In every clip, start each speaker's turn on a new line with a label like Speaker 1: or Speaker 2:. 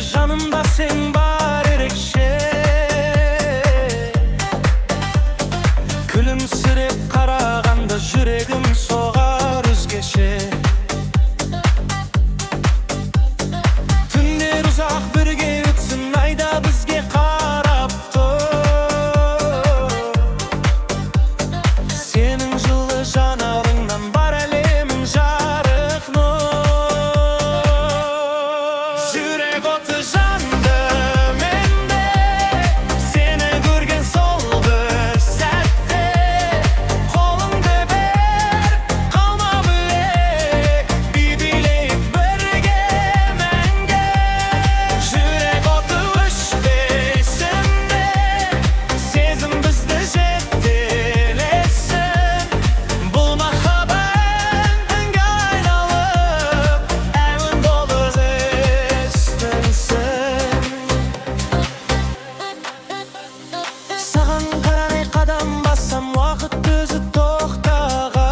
Speaker 1: Жанымда сен бар ерекше, күлімсіреп қарағанда жүрегім соғар өзгеше. Түндер ұзақ бірге өтсін, айда бізге қарап тұр. Сенің жылы жанарыңнан бар әлемім жарық нұр. Жүрек оты жанды менде, сені көрген сол бір сәтте. Қолыңды бер, қалма бөлек, билейік бірге мәңгі. Жүрек оты өшпесін де, сезім бізді жетелесін. Бұл махаббат әнге айналып, әуен болып естілсін. Саған қарай қадам бассам, уақыт өзі тоқтаған.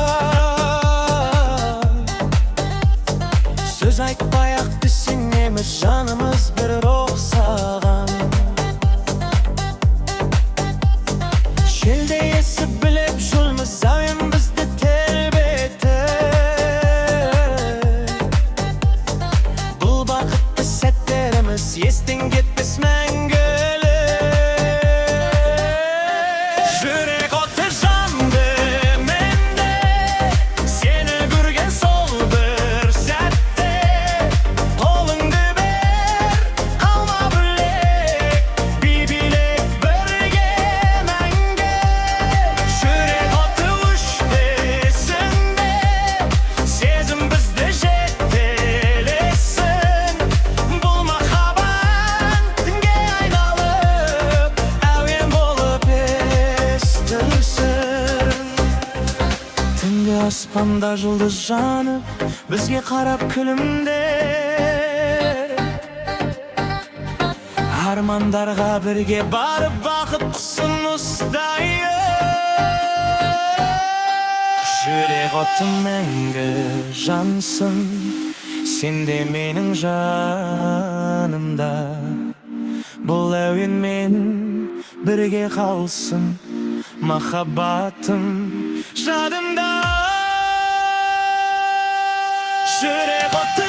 Speaker 1: Сөз айтпай-ақ түсінеміз, жанымыз бір ұқсаған. Желдей есіп біліп жүрміз, әуен бізді тербетіп. Бұл бақытты сәттеріміз естен кетпес мәңгілік. Жүрек оты жанды менде, сені көрген сол бір сәтте. Қолыңды бер, қалма бөлек, билейік бірге мәңгі. Жүрек оты өшпесін де, сезім бізді жетелесін. Бұл махаббат әнге айналып, әуен болып естілсін. Түнде аспанда жұлдыз жанып, бізге қарап күлімдер. Армандарға бірге барып, бақыт құсын ұстайық. Жүрек оты мәңгі жансың, сен де менің жанымда. Бұл әуенмен бірге қалсын, махаббатым жадымда. Жүрек оты